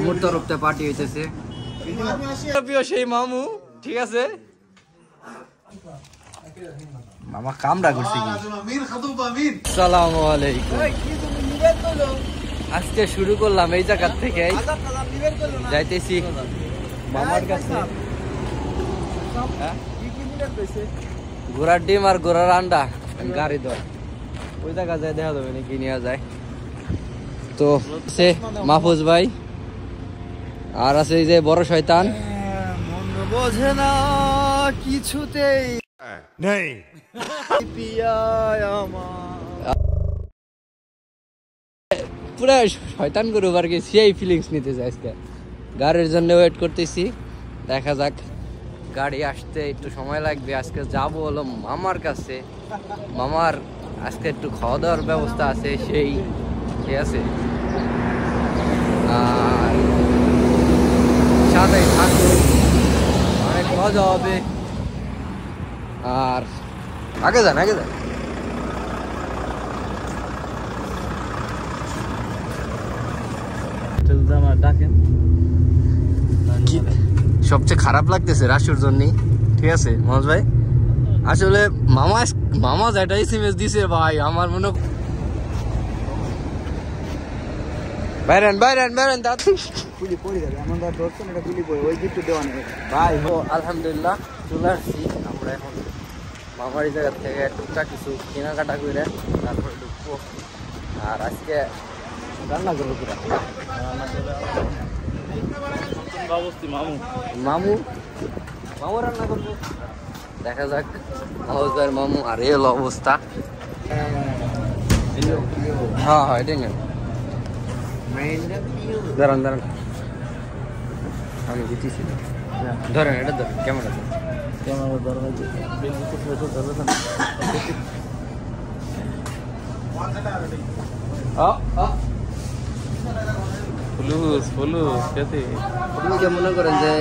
মামুর তরফতে পার্টি হইতেছে। সেই মামু ঠিক আছে, মামা কামড়া করছে কি। আসসালামু আলাইকুম। আজকে শুরু করলাম এই জায়গা থেকে, যাইতেছি মামার কাছে। ঘোড়ার ডিম আর ঘোড়ার আন্ডা গাড়ি দর ওই জায়গা যায়, দেখা যাবে নাকি নেওয়া যায়। তো সে মাহফুজ ভাই আর আছে এই যে বড় শয়তান, মন বোঝে না কিছুতেই নেই। পুরা শয়তান গরু আর কি, সেই ফিলিংস নিতে চাই। আজকে গাড়ির জন্য ওয়েট করতেছি, দেখা যাক। গাড়ি আসতে একটু সময় লাগবে। আজকে যাব হলো মামার কাছে। মামার আজকে একটু খাওয়া দাওয়ার ব্যবস্থা আছে, সেই ঠিক আছে। আর সাথে থাকুন, অনেক মজা হবে। আর আগে যান, আগে যান। সবচেয়ে খারাপ লাগতেছে রাশুর জন্য, ঠিক আছে মনোজ ভাই। আসলে মামা যেটা এসএমএস দিছে ভাই, আমার মনে বাইরেন আলহামদুলিল্লাহ চলে আসছি আমরা এখন মামার জায়গা থেকে। টুকটাক কিছু কেনাকাটা করে তারপরে ঢুকবো। আর আজকে রান্না করবো পুরা মামু রান্না করবো। দেখা যাক মাহফুজের মামু। আর এই হলো অবস্থা। হ্যাঁ হ্যাঁ এটা দাঁড়ান আমি জিতেছি। ধরেন এটা ধরেন, ক্যামেরা মনে করেন যে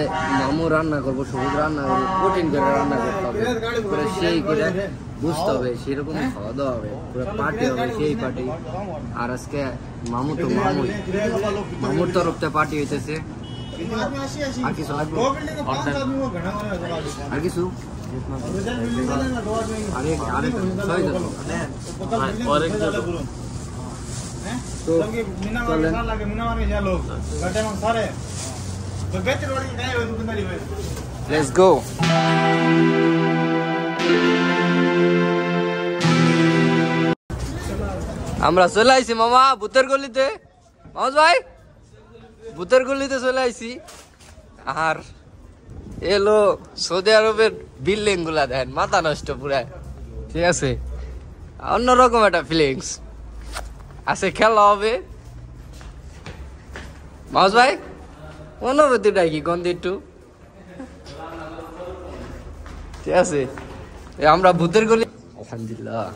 মামু রান্না করবো, সবুজ রান্না করবো, কঠিন করে রান্না করতে হবে, সেই করে বুঝতে হবে, সেরকম খাওয়া দাওয়া হবে, পুরো পার্টি হবে, সেই পার্টি। আর আজকে মামু তো মামুর তরফতে পার্টি হইতেছে। আর কিছু লাগবে? আর কিছু Let's go. আমরা চলে আইছি মামা ভূতের গলিতে। মামুজ ভাই ভূতের গলিতে চলে আইছি। আর এলো সৌদি আরবের বিল্ডিং গুলা, দেন মাথা নষ্ট পুরা, ঠিক আছে। অন্যরকম একটা ফিলিংস আছে, খেলা হবে। মাউস ভাই অনুভূতিটা কি কোন একটু, ঠিক আছে। আমরা ভূতের গলি আলহামদুলিল্লাহ।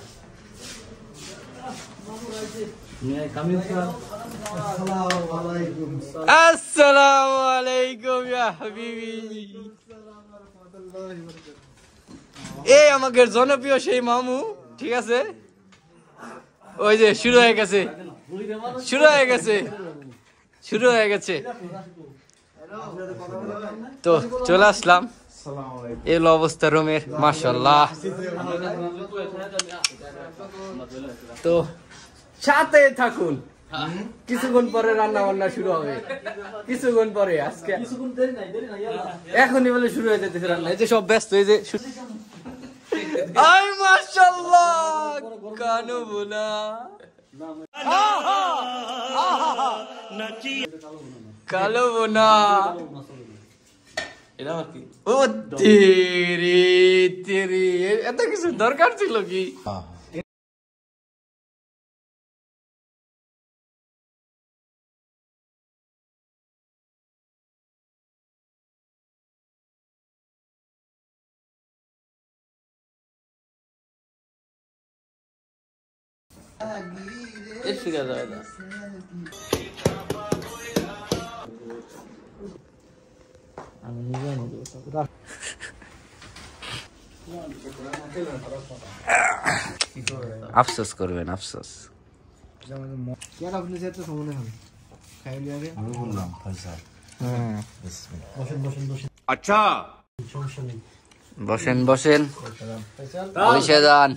আসসালামু আলাইকুম ইয়া হাবিবি। এই আমাদের জনপ্রিয় সেই মামু, ঠিক আছে। ওই যে শুরু হয়ে গেছে। তো চলে আসলাম, এলো অবস্থা রুমের, মাশাআল্লাহ। তো সাথে থাকুন, কিছুক্ষণ পরে রান্না বান্না শুরু হবে, কিছুক্ষণ পরে। আজকে এখনই বলে শুরু হয়ে যেতেছে রান্না। এই যে সব ব্যস্ত, এই যে আই মাশাআল্লাহ কানু বোনা কালো বোনা। ও তেরি এত কিছু দরকার ছিল কি? আফসোস করবেন, আফসোস। আমি বললাম ফয়সাল আচ্ছা বসেন বসেন বসে যান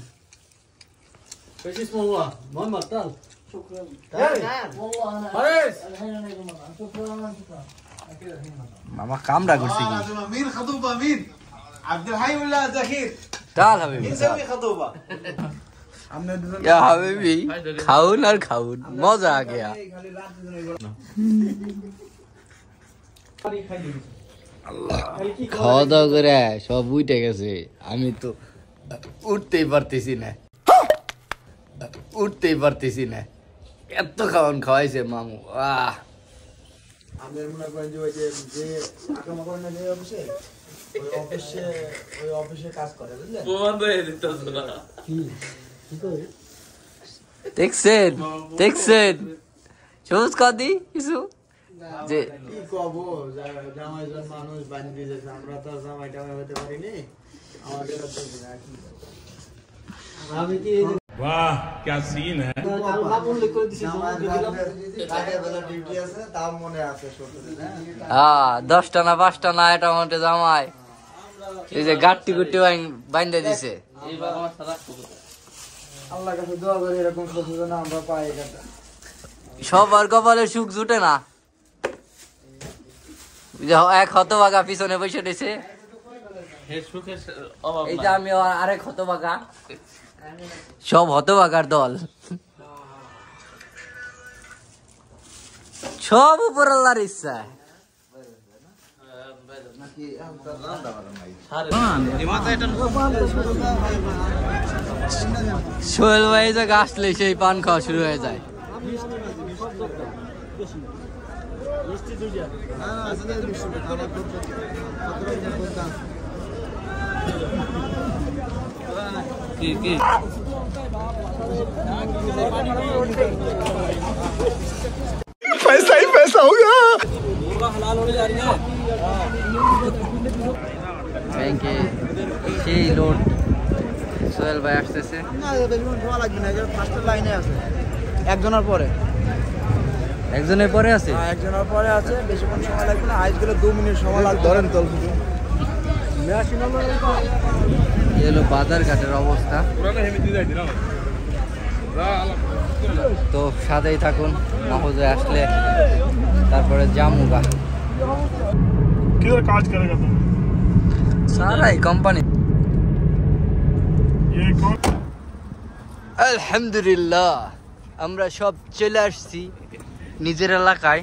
মামা কামড়া করছে কি مين خطوبه مين عبد الحي ولا زكير تعال حبيبي مين سوي خطوبه ইয়া হাবিবি খাউন আর খাউন মজা আ গয়া খাওয়া দাওয়া করে সব উঠে গেছে আমি তো উঠতেই পারতেছি না এত খাওয়ান খাওয়াইছে মামু আহ আমাদের মনে করেন যে ওই যে আকামাকরণে যে অফিসে কাজ করে বুঝলে দেখছেন সবুজ কাদি কিছু যে কি কব জামাইজন মানুষ বান্ধি দিয়েছে আমরা তো জামাইটা হতে পারিনি আমাদের তো আমি কি वाह क्या सीन है হ্যাঁ 10টা না 5টা না এটা মধ্যে জামাই এই যে গাট্টি গুটি বাইন্ধে দিছে আল্লাহর কাছে দোয়া করি এরকম সুযোগ না আমরা পাই এটা সবার কপালে সুখ জুটে না যে এক হতভাগা পিছনে বসে রয়েছে এই যে আমি আরেক হতভাগা সব হতভাগার দল সব উপর আল্লাহর ইচ্ছা সোহেল ভাই যে আসলে সেই পান খাওয়া শুরু হয়ে যায় पैसा ही पैसा होगा ব্যাংকে সেই লোড সোহেল ভাই আসতেছে না বেশি সময় লাগবে না এটা ফার্স্ট লাইনে আছে একজনের পরে একজনের পরে আছে একজনের পরে আছে বেশিক্ষণ সময় লাগবে না আজ গেলে 2 মিনিট সময় লাগবে ধরেন তল শুধু এলো বাজার ঘাটের অবস্থা তো সাথেই থাকুন মাহফুজে আসলে তারপরে জামুগা किधर काज करेगा तुम সারাই কোম্পানি ये कौन আলহামদুলিল্লাহ আমরা সব চলে আসছি নিজের এলাকায়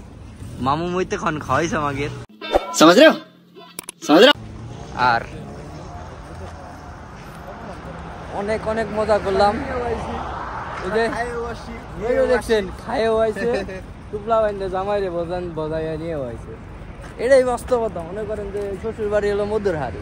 মামু মইতে খন খাওয়াইছে আমাকে আর অনেক অনেক মজা করলাম এই যে এই দেখছেন খাইও হয়েছে টুপলা বাইন্দে জামাই রে বজাইয়া নিয়ে হয়েছে এটাই বাস্তবতা মনে করেন যে শ্বশুর বাড়ি হলো মধুর হাড়ি